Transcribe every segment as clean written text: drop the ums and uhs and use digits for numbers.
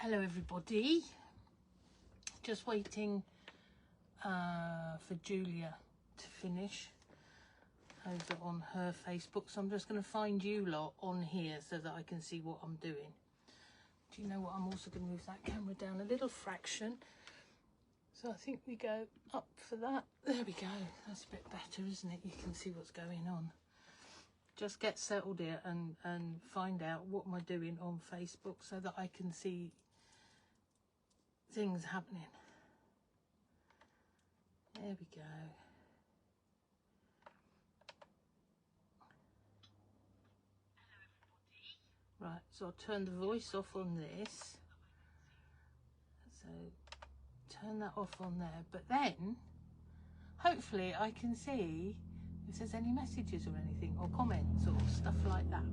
Hello everybody, just waiting for Julia to finish over on her Facebook, so I'm just going to find you lot on here so that I can see what I'm doing. Do you know what, I'm also going to move that camera down a little fraction, so I think we go up for that. There we go, that's a bit better, isn't it? You can see what's going on. Just get settled here and find out what am I doing on Facebook so that I can see things happening. There we go. Right, so I'll turn the voice off on this. So turn that off on there, but then hopefully I can see if there's any messages or anything or comments or stuff like that.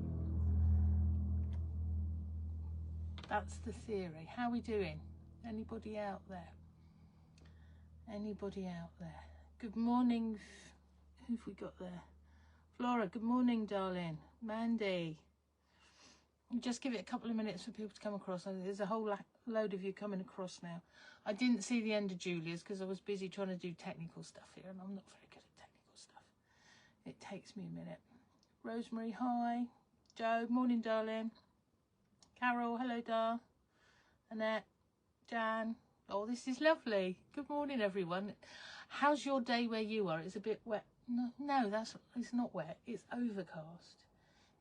That's the theory. How are we doing? Anybody out there? Anybody out there? Good morning. Who've we got there? Flora, good morning, darling. Mandy. Just give it a couple of minutes for people to come across. There's a whole load of you coming across now. I didn't see the end of Julia's because I was busy trying to do technical stuff here, and I'm not very good at technical stuff. It takes me a minute. Rosemary, hi. Joe, morning, darling. Carol, hello, dar. Annette, Jan. Oh, this is lovely. Good morning, everyone. How's your day where you are? It's a bit wet. No, it's not wet. It's overcast.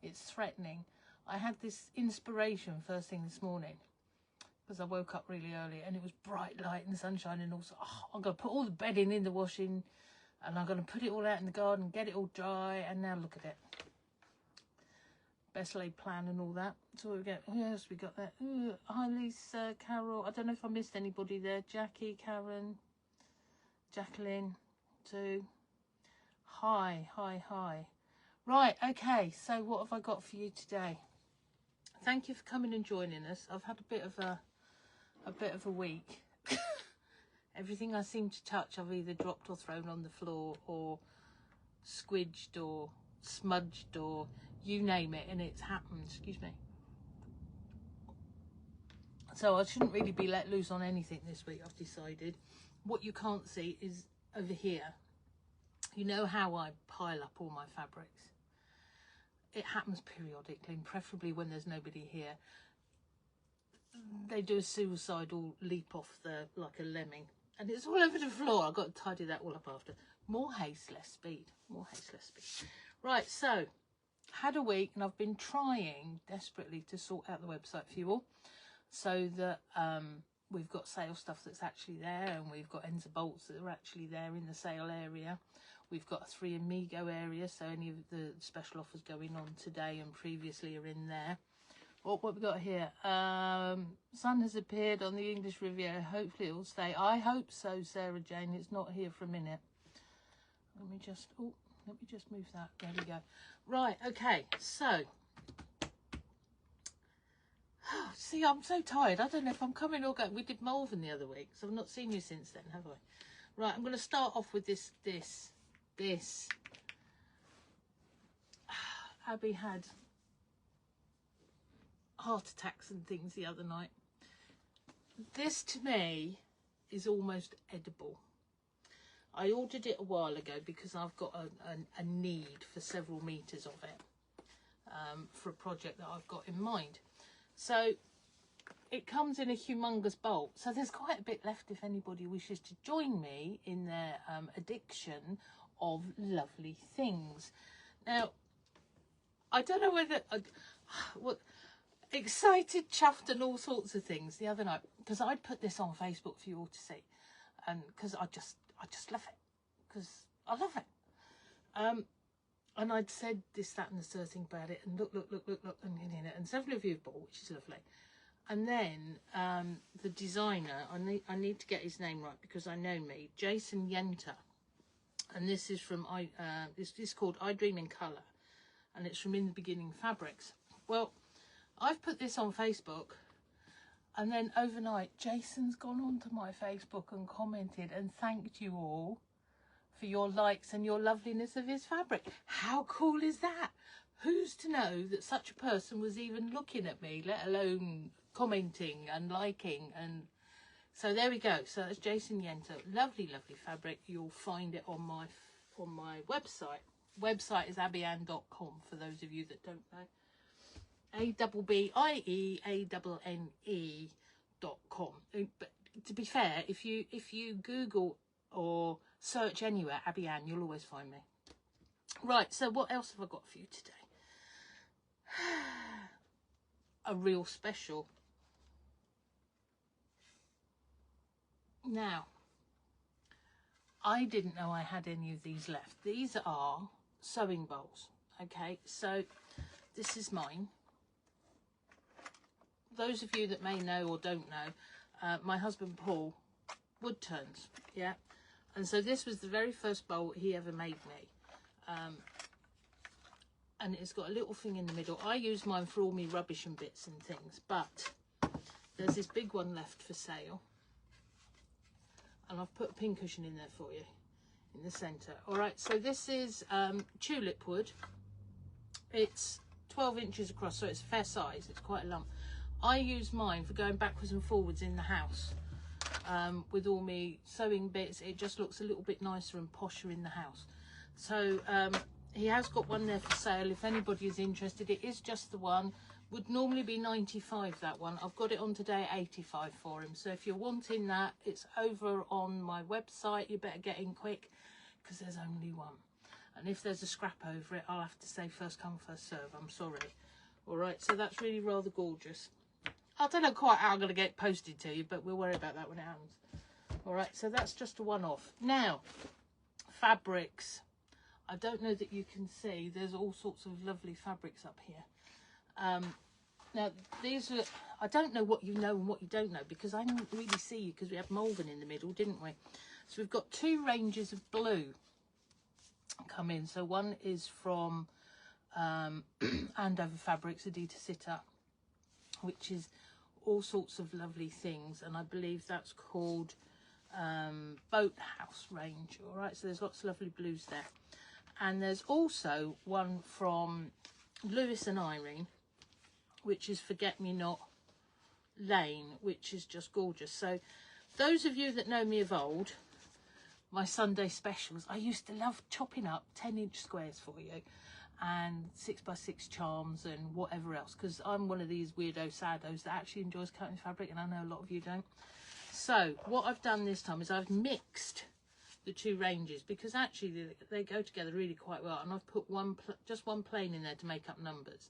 It's threatening. I had this inspiration first thing this morning because I woke up really early and it was bright light and sunshine, and also I'm going to put all the bedding in the washing and I'm going to put it all out in the garden, get it all dry, and now look at it. Best laid plan and all that. So we get, who else we got there? Ooh, hi Lisa, Carol. I don't know if I missed anybody there. Jackie, Karen, Jacqueline, too. Hi. Right, okay, so what have I got for you today? Thank you for coming and joining us. I've had a bit of a week. Everything I seem to touch I've either dropped or thrown on the floor or squidged or smudged or you name it, and it's happened. Excuse me. So I shouldn't really be let loose on anything this week, I've decided. What you can't see is over here. You know how I pile up all my fabrics? It happens periodically, and preferably when there's nobody here. They do a suicidal leap off like a lemming, and it's all over the floor. I've got to tidy that all up after. More haste, less speed. More haste, less speed. Right, so had a week, and I've been trying desperately to sort out the website for you all, so that we've got sale stuff that's actually there, and we've got ends of bolts that are actually there in the sale area. We've got a 3 Amigo area, so any of the special offers going on today and previously are in there. What we got here? Sun has appeared on the English Riviera. Hopefully it will stay. I hope so, Sarah Jane. It's not here for a minute. Let me just move that. There we go. Right, okay, so see, I'm so tired. I don't know if I'm coming or going. We did Malvern the other week, so I've not seen you since then, have I? Right, I'm going to start off with this. Abby had heart attacks and things the other night. This to me is almost edible. I ordered it a while ago because I've got a need for several meters of it for a project that I've got in mind. So it comes in a humongous bolt, so there's quite a bit left if anybody wishes to join me in their addiction of lovely things. Now, I don't know whether what excited, chuffed, and all sorts of things the other night, because I'd put this on Facebook for you all to see, and because I just love it, because I love it. And I'd said this, that, and the third thing about it, and look, and several of you have bought, which is lovely. And then the designer, I need to get his name right because I know me, Jason Yenter, and this is from this is called I Dream in Colour, and it's from In the Beginning Fabrics. Well, I've put this on Facebook, and then overnight Jason's gone onto my Facebook and commented and thanked you all for your likes and your loveliness of his fabric. How cool is that? Who's to know that such a person was even looking at me, let alone commenting and liking, and so there we go. So that's Jason Yento. Lovely, lovely fabric. You'll find it on my website. Website is abbieanne.com for those of you that don't know. ABBIEANNE.com. But to be fair, if you Google or search anywhere Abbieanne, you'll always find me. Right, so what else have I got for you today? A real special. Now, I didn't know I had any of these left. These are sewing bowls. Okay, so this is mine. Those of you that may know or don't know, my husband Paul wood turns, yeah, and so this was the very first bowl he ever made me, and it's got a little thing in the middle. I use mine for all my rubbish and bits and things, but there's this big one left for sale, and I've put a pin cushion in there for you in the center. All right, so this is tulip wood. It's 12 inches across, so it's a fair size. It's quite a lump. I use mine for going backwards and forwards in the house with all my sewing bits. It just looks a little bit nicer and posher in the house. So he has got one there for sale if anybody is interested. It is just the one. Would normally be 95, that one. I've got it on today at 85 for him. So if you're wanting that, it's over on my website. You better get in quick because there's only one. And if there's a scrap over it, I'll have to say first come, first serve. I'm sorry. All right, so that's really rather gorgeous. I don't know quite how I'm going to get it posted to you, but we'll worry about that when it happens. All right, so that's just a one-off. Now, fabrics. I don't know that you can see. There's all sorts of lovely fabrics up here. Now, these are, I don't know what you know and what you don't know, because I didn't really see you because we had Malvern in the middle, didn't we? So we've got two ranges of blue come in. So one is from Andover Fabrics, Adita Sitter, which is all sorts of lovely things, and I believe that's called Boathouse range. All right, so there's lots of lovely blues there. And there's also one from Lewis and Irene, which is Forget Me Not Lane, which is just gorgeous. So those of you that know me of old, my Sunday specials, I used to love chopping up 10-inch squares for you and 6x6 charms and whatever else, because I'm one of these weirdo saddos that actually enjoys cutting fabric, and I know a lot of you don't. So what I've done this time is I've mixed the two ranges, because actually they go together really quite well, and I've put just one plain in there to make up numbers,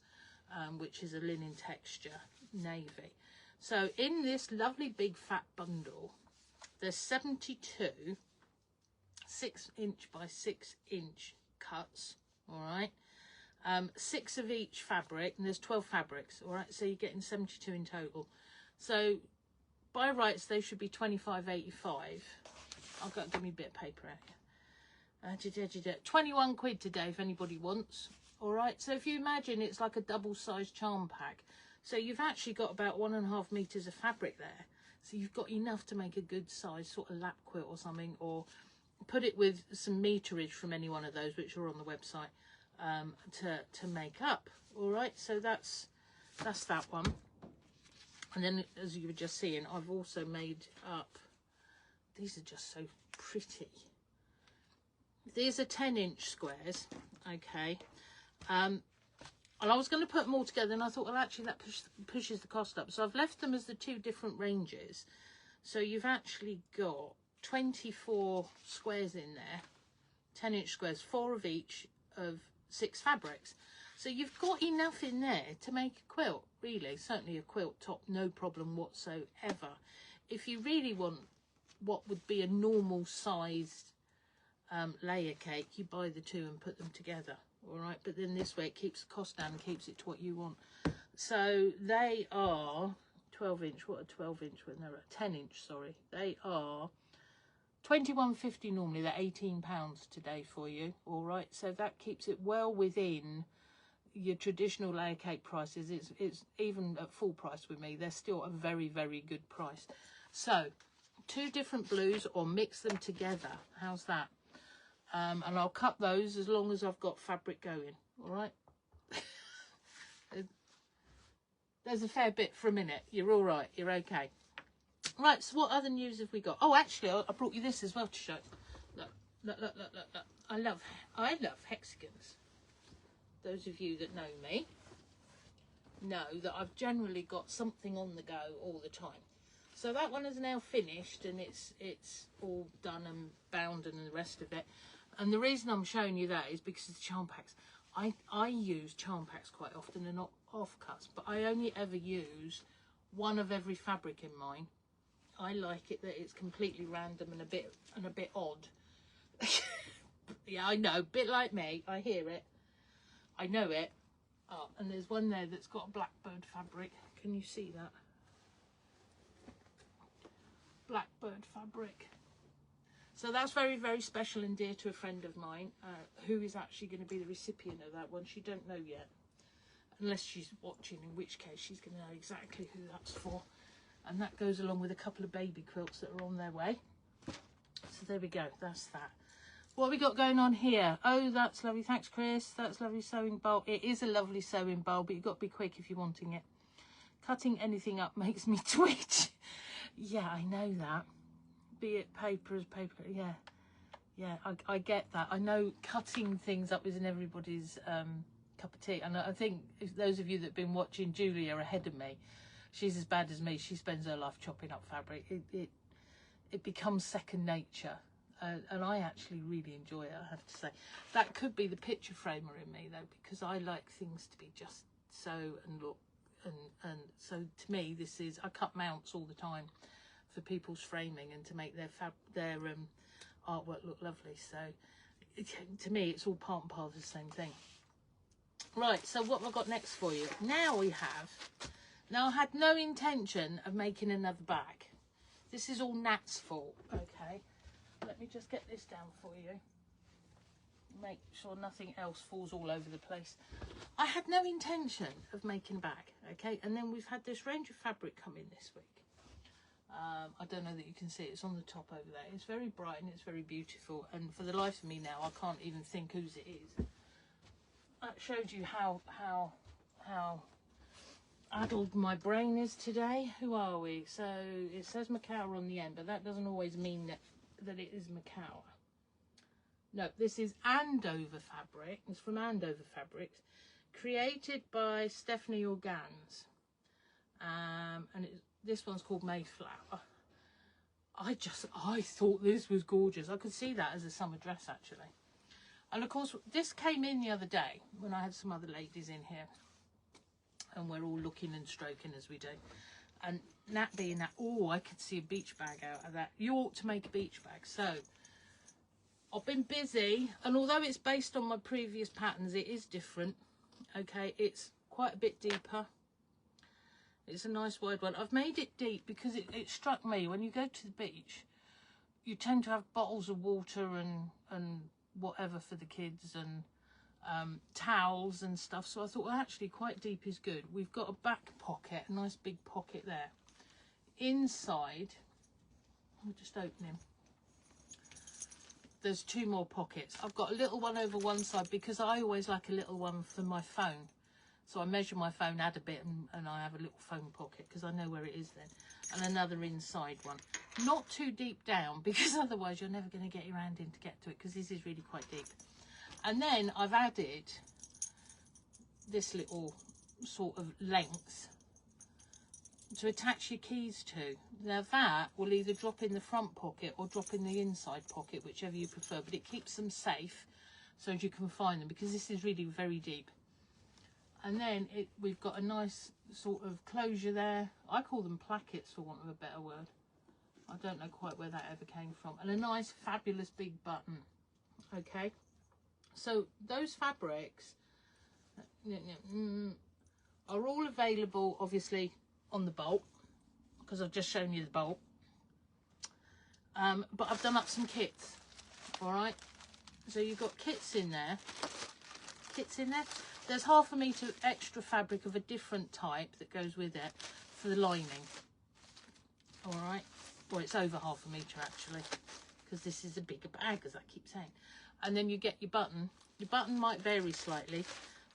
which is a linen texture navy. So in this lovely big fat bundle, there's 72 6-inch by 6-inch cuts. All right, 6 of each fabric, and there's 12 fabrics. All right, so you're getting 72 in total. So by rights they should be 25.85. I've got to give me a bit of paper out here. 21 quid today if anybody wants. All right, so if you imagine it's like a double-sized charm pack, so you've actually got about 1.5 meters of fabric there. So you've got enough to make a good size sort of lap quilt or something, or put it with some meterage from any one of those which are on the website to make up. All right, so that's that one. And then, as you were just seeing, I've also made up, these are just so pretty. These are 10-inch squares, okay. And I was going to put them all together, and I thought, well, actually that pushes the cost up. So I've left them as the two different ranges. So you've actually got 24 squares in there, 10-inch squares, 4 of each of 6 fabrics. So you've got enough in there to make a quilt, really. Certainly a quilt top, no problem whatsoever. If you really want what would be a normal sized layer cake, you buy the two and put them together. All right, but then this way it keeps the cost down and keeps it to what you want. So they are 12-inch. What are 12-inch when they're at 10-inch? Sorry, they are £21.50 normally. They're £18 today for you. All right, so that keeps it well within your traditional layer cake prices. It's even at full price with me. They're still a very, very good price. So 2 different blues, or mix them together. How's that? And I'll cut those as long as I've got fabric going. All right. There's a fair bit for a minute. You're all right. You're okay. Right, so what other news have we got? Oh, actually, I brought you this as well to show. Look, look, look, look, look, look. I love hexagons. Those of you that know me know that I've generally got something on the go all the time. So that one is now finished, and it's all done and bound and the rest of it. And the reason I'm showing you that is because of the charm packs. I use charm packs quite often and not offcuts, but I only ever use one of every fabric in mine. I like it that it's completely random and a bit odd. Yeah, I know, bit like me. I hear it. I know it. Oh, and there's one there that's got a blackbird fabric. Can you see that? Blackbird fabric. So that's very, very special and dear to a friend of mine, who is actually going to be the recipient of that one. She don't know yet, unless she's watching, in which case she's going to know exactly who that's for. And that goes along with a couple of baby quilts that are on their way. So there we go, that's that. What have we got going on here? Oh, that's lovely. Thanks, Chris. That's lovely sewing bowl. It is a lovely sewing bowl, but you've got to be quick if you're wanting it. Cutting anything up makes me twitch. Yeah, I know that. Be it paper as paper. Yeah, I get that. I know cutting things up isn't everybody's cup of tea. And I think if those of you that have been watching Julie are ahead of me. She's as bad as me. She spends her life chopping up fabric. It becomes second nature. And I actually really enjoy it, I have to say. That could be the picture framer in me, though, because I like things to be just so and look. And so to me, this is, I cut mounts all the time for people's framing and to make their artwork look lovely. So to me, it's all part and parcel of the same thing. Right, so what have I got next for you? Now I had no intention of making another bag. This is all Nat's fault, okay? Let me just get this down for you. Make sure nothing else falls all over the place. I had no intention of making a bag, okay? And then we've had this range of fabric come in this week. I don't know that you can see it. It's on the top over there. It's very bright and it's very beautiful. And for the life of me now, I can't even think whose it is. That showed you how addled my brain is today. Who are we? So it says Macau on the end, but that doesn't always mean that it is Macau. No, this is Andover fabric. It's from Andover Fabrics, created by Stephanie Organs, and this one's called Mayflower. I thought this was gorgeous. I could see that as a summer dress actually. And of course, this came in the other day when I had some other ladies in here, and we're all looking and stroking as we do. And Nat being that, oh, I could see a beach bag out of that. You ought to make a beach bag. So I've been busy, and although it's based on my previous patterns, it is different. Okay, it's quite a bit deeper. It's a nice wide one. I've made it deep because it struck me, when you go to the beach, you tend to have bottles of water and whatever for the kids, and towels and stuff. So I thought, well, actually quite deep is good. We've got a back pocket, a nice big pocket there. Inside, I'll just open him. There's two more pockets. I've got a little one over one side because I always like a little one for my phone. So I measure my phone, add a bit, and I have a little phone pocket because I know where it is then. And another inside one. Not too deep down because otherwise you're never going to get your hand in to get to it, because this is really quite deep. And then I've added this little sort of length to attach your keys to. Now that will either drop in the front pocket or drop in the inside pocket, whichever you prefer, but it keeps them safe so as you can find them, because this is really very deep. And then we've got a nice sort of closure there. I call them plackets for want of a better word. I don't know quite where that ever came from. And a nice fabulous big button. Okay, so those fabrics are all available obviously on the bolt, because I've just shown you the bolt, but I've done up some kits. All right, so you've got kits in there. There's 1/2 metre extra fabric of a different type that goes with it for the lining. All right, well, it's over 1/2 metre actually, because this is a bigger bag, as I keep saying. And then you get your button. Your button might vary slightly,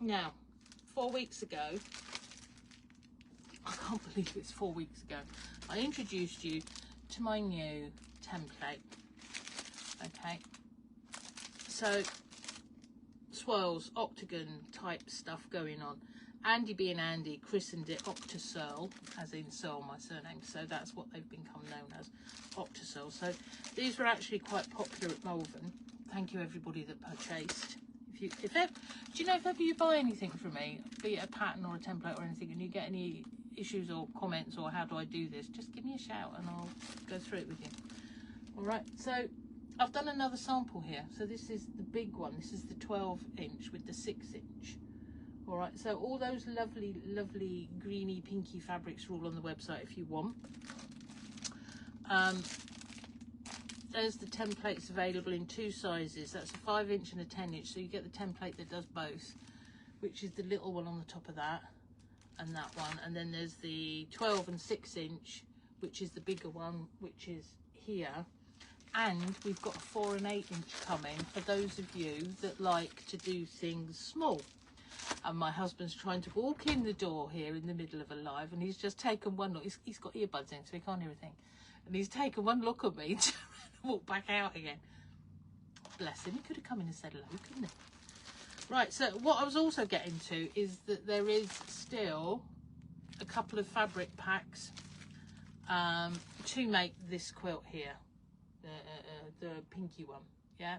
Now, 4 weeks ago, I can't believe it's 4 weeks ago, I introduced you to my new template. Okay, so swirls, octagon type stuff going on. Andy being Andy christened it Oct-A-Searle, as in Searle, my surname, so that's what they've become known as, Oct-A-Searle. So these were actually quite popular at Malvern. Thank you everybody that purchased. If ever, do you know, if ever you buy anything from me, be it a pattern or a template or anything, and you get any issues or comments or how do I do this, just give me a shout and I'll go through it with you. All right, so I've done another sample here. So this is the big one. This is the 12-inch with the 6-inch. All right, so all those lovely, lovely greeny, pinky fabrics are all on the website if you want. There's the templates available in 2 sizes. That's a 5-inch and a 10-inch. So you get the template that does both, which is the little one on the top of that and that one. And then there's the 12 and 6-inch, which is the bigger one, which is here. And we've got a 4 and 8-inch coming for those of you that like to do things small. And my husband's trying to walk in the door here in the middle of a live, and he's just taken one look. He's got earbuds in, so he can't hear a thing. And he's taken one look at me to walk back out again. Bless him. He could have come in and said hello, couldn't he? Right, so what I was also getting to is that there is still a couple of fabric packs to make this quilt here. The pinky one, yeah.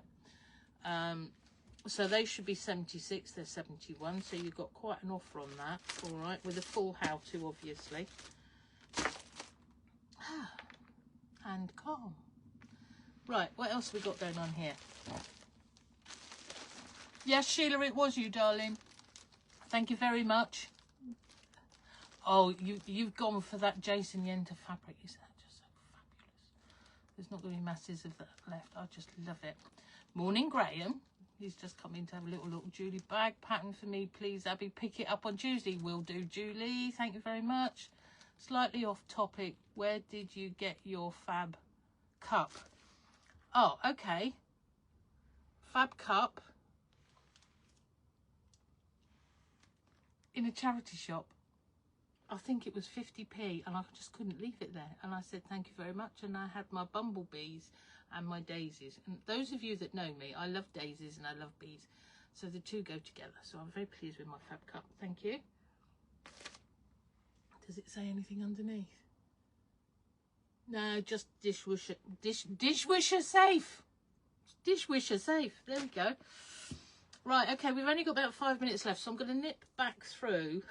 So they should be 76, they're 71, so you've got quite an offer on that. All right, with a full how-to, obviously. And calm. Right, what else have we got going on here? Yes, Sheila, it was you, darling. Thank you very much. Oh, you've gone for that Jason Yenter fabric. Is that just so fabulous? There's not going to be masses of that left. I just love it. Morning, Graham. He's just come in to have a little look. Julie, bag pattern for me, please, Abby. Pick it up on Tuesday. Will do, Julie. Thank you very much. Slightly off topic. Where did you get your fab cup? Oh, okay. Fab cup in a charity shop. I think it was 50p, and I just couldn't leave it there. And I said, thank you very much. And I had my bumblebees and my daisies. And those of you that know me, I love daisies and I love bees. So the two go together. So I'm very pleased with my fab cup. Thank you. Does it say anything underneath? No, just dishwasher, dishwasher safe. Dishwasher safe. There we go. Right, okay, we've only got about 5 minutes left, so I'm going to nip back through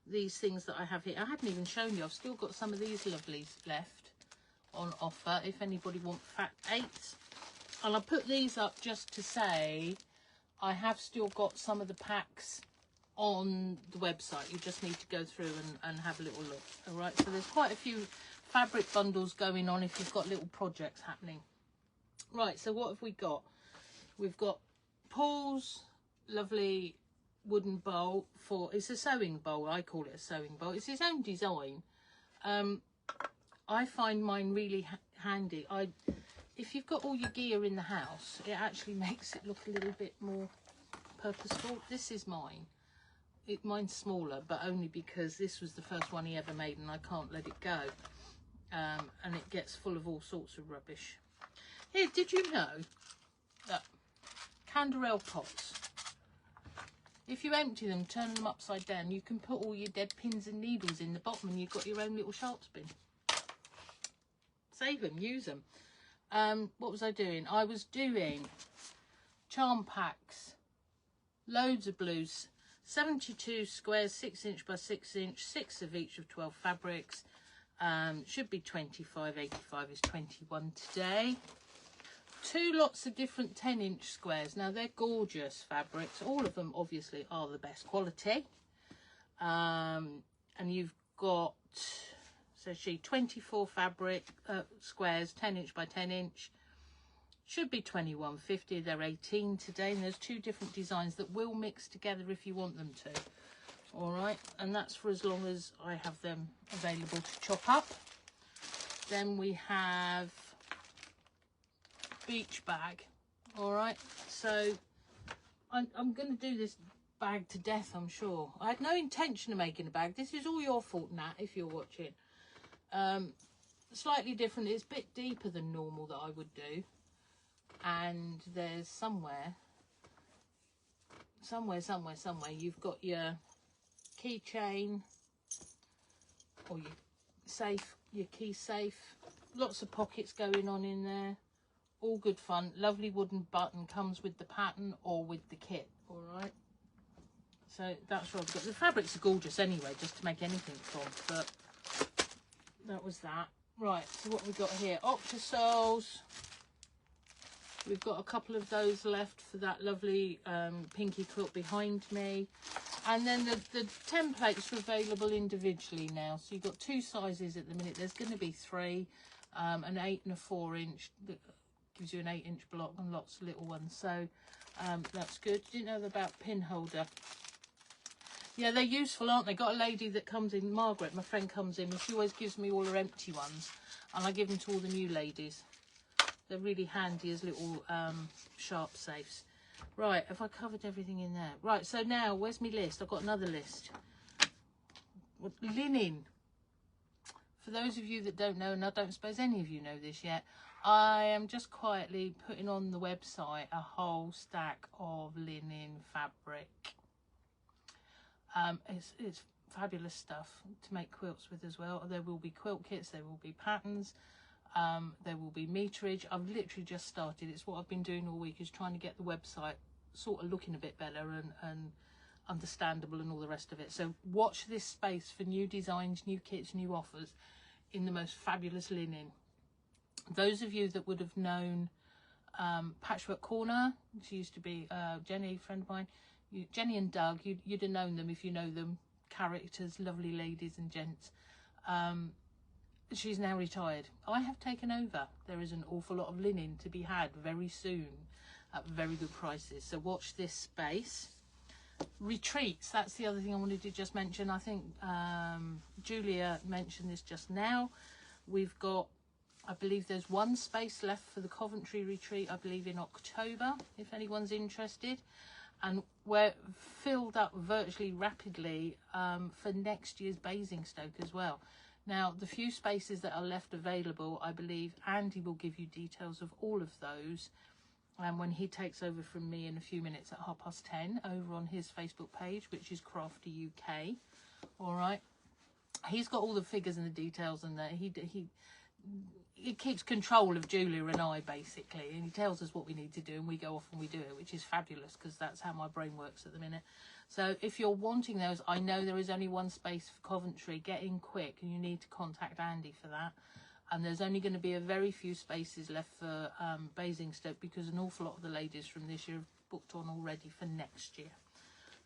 these things that I have here. I hadn't even shown you. I've still got some of these lovelies left on offer if anybody wants fat 8s. And I put these up just to say I have still got some of the packs on the website. You just need to go through and have a little look. All right, so there's quite a few fabric bundles going on if you've got little projects happening. Right, so what have we got? We've got Paul's lovely wooden bowl for, it's a sewing bowl. I call it a sewing bowl. It's his own design. I find mine really handy. If you've got all your gear in the house, it actually makes it look a little bit more purposeful. This is mine. Mine's smaller, but only because this was the first one he ever made and I can't let it go. And it gets full of all sorts of rubbish. Here, did you know that Canderel pots, if you empty them, turn them upside down, you can put all your dead pins and needles in the bottom and you've got your own little sharps bin. Save them, use them. What was I doing? I was doing charm packs, loads of blues, 72 squares, 6-inch by 6-inch, 6 of each of 12 fabrics. Should be 25, 85 is 21 today. 2 lots of different 10-inch squares. Now they're gorgeous fabrics. All of them obviously are the best quality. And you've got, so she 24 fabric squares, 10-inch by 10-inch. Should be 21.50. They're 18 today, and there's 2 different designs that will mix together if you want them to. All right, and that's for as long as I have them available to chop up. Then we have beach bag. All right, so I'm going to do this bag to death, I'm sure. I had no intention of making a bag. This is all your fault, Nat, if you're watching. Slightly different. It's a bit deeper than normal that I would do. And there's somewhere you've got your keychain or your safe, your key safe. Lots of pockets going on in there. All good fun. Lovely wooden button, comes with the pattern or with the kit. All right. So that's what I've got. The fabrics are gorgeous anyway, just to make anything from. But that was that. Right. So what we got here? Oct-A-Searles. We've got a couple of those left for that lovely pinky quilt behind me. And then the templates are available individually now. So you've got 2 sizes at the minute. There's going to be 3, an 8 and a 4 inch. That gives you an 8 inch block and lots of little ones. So that's good. Didn't know about pin holder. Yeah, they're useful, aren't they? Got a lady that comes in, Margaret, my friend, comes in, and she always gives me all her empty ones. And I give them to all the new ladies. They're really handy as little sharp safes. Right, have I covered everything in there? Right, so now, where's my list? I've got another list. Linen. For those of you that don't know, and I don't suppose any of you know this yet, I am just quietly putting on the website a whole stack of linen fabric. It's fabulous stuff to make quilts with as well. There will be quilt kits, there will be patterns. There will be meterage. I've literally just started. It's what I've been doing all week, is trying to get the website sort of looking a bit better and understandable and all the rest of it. So watch this space for new designs, new kits, new offers in the most fabulous linen. Those of you that would have known Patchwork Corner, she used to be Jenny, a friend of mine, Jenny and Doug, you'd have known them if you know them. Characters, lovely ladies and gents. She's now retired. I have taken over. There is an awful lot of linen to be had very soon at very good prices. So watch this space. Retreats, that's the other thing I wanted to just mention. I think Julia mentioned this just now. We've got, I believe there's 1 space left for the Coventry retreat, I believe in October, if anyone's interested. And we're filled up virtually rapidly for next year's Basingstoke as well. Now, the few spaces that are left available, I believe Andy will give you details of all of those when he takes over from me in a few minutes at 10:30 over on his Facebook page, which is Crafty UK. All right. He's got all the figures and the details, and he keeps control of Julia and I, basically, and he tells us what we need to do, and we go off and we do it, which is fabulous, because that's how my brain works at the minute. So if you're wanting those, I know there is only 1 space for Coventry. Get in quick, and you need to contact Andy for that. And there's only going to be a very few spaces left for Basingstoke, because an awful lot of the ladies from this year have booked on already for next year.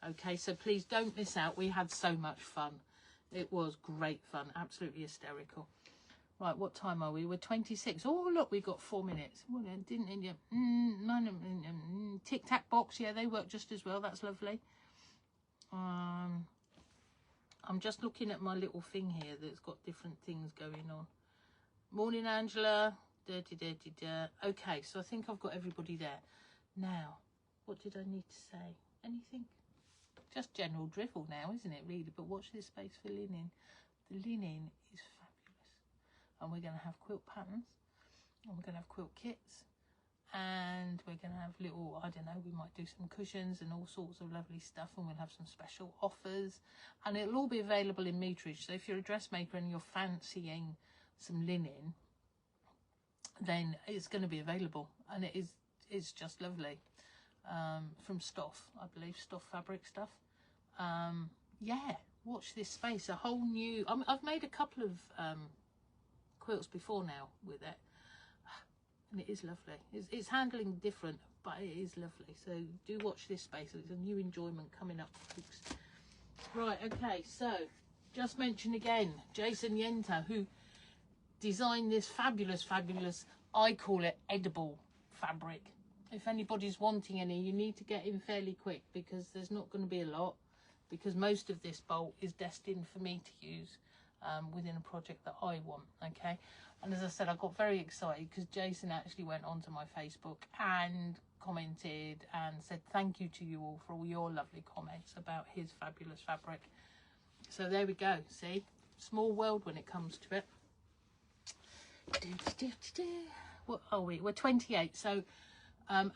Okay, so please don't miss out. We had so much fun. It was great fun, absolutely hysterical. Right, what time are we? We're 26. Oh, look, we've got 4 minutes. Well, didn't it? Tic-tac box, yeah, they work just as well. That's lovely. I'm just looking at my little thing here that's got different things going on. Morning, Angela. Dirty. Okay, so I think I've got everybody there. Now, what did I need to say? Anything? Just general drivel now, isn't it, really? But watch this space for linen. The linen is fabulous. And we're going to have quilt patterns. And we're going to have quilt kits. And we're going to have little, I don't know, we might do some cushions and all sorts of lovely stuff. And we'll have some special offers. And it'll all be available in meterage. So if you're a dressmaker and you're fancying some linen, then it's going to be available. And it's just lovely. From Stoff, I believe, Stoff fabric stuff. Yeah, watch this space. A whole new, I've made a couple of quilts before now with it. And it is lovely. It's handling different, but it is lovely. So do watch this space. It's a new enjoyment coming up, folks. Right, okay, so just mention again, Jason Yenta, who designed this fabulous, I call it edible fabric. If anybody's wanting any, you need to get in fairly quick, because there's not going to be a lot, because most of this bolt is destined for me to use within a project that I want, okay? And as I said, I got very excited because Jason actually went onto my Facebook and commented and said thank you to you all for all your lovely comments about his fabulous fabric. So there we go. See, small world when it comes to it. What are we? We're 28. So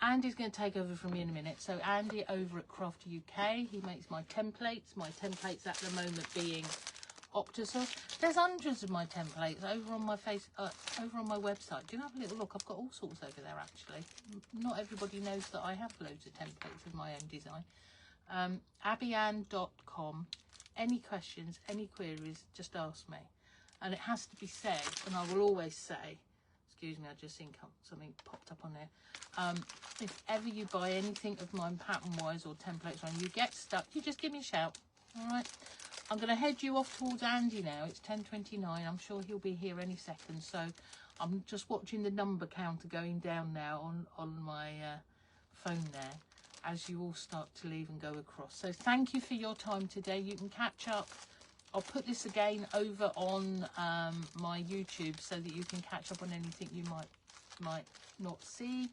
Andy's going to take over from me in a minute. So Andy over at Craft UK, he makes my templates. My templates at the moment being Oct-A-Searle. There's hundreds of my templates over on my over on my website. Do you have a little look? I've got all sorts over there actually. Not everybody knows that I have loads of templates of my own design. Abbieanne.com. Any questions, any queries, just ask me. And it has to be said, and I will always say, excuse me, I just think something popped up on there. If ever you buy anything of mine pattern wise or templates and you get stuck, you just give me a shout. All right. I'm going to head you off towards Andy now. It's 10:29. I'm sure he'll be here any second. So I'm just watching the number counter going down now on my phone there as you all start to leave and go across. So thank you for your time today. You can catch up. I'll put this again over on my YouTube so that you can catch up on anything you might not see.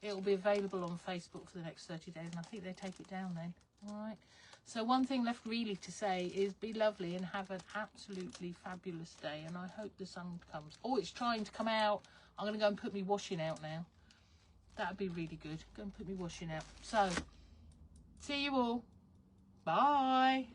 It'll be available on Facebook for the next 30 days, and I think they take it down then. All right. So one thing left really to say is be lovely and have an absolutely fabulous day. And I hope the sun comes. Oh, it's trying to come out. I'm going to go and put me washing out now. That'd be really good. Go and put me washing out. So, see you all. Bye.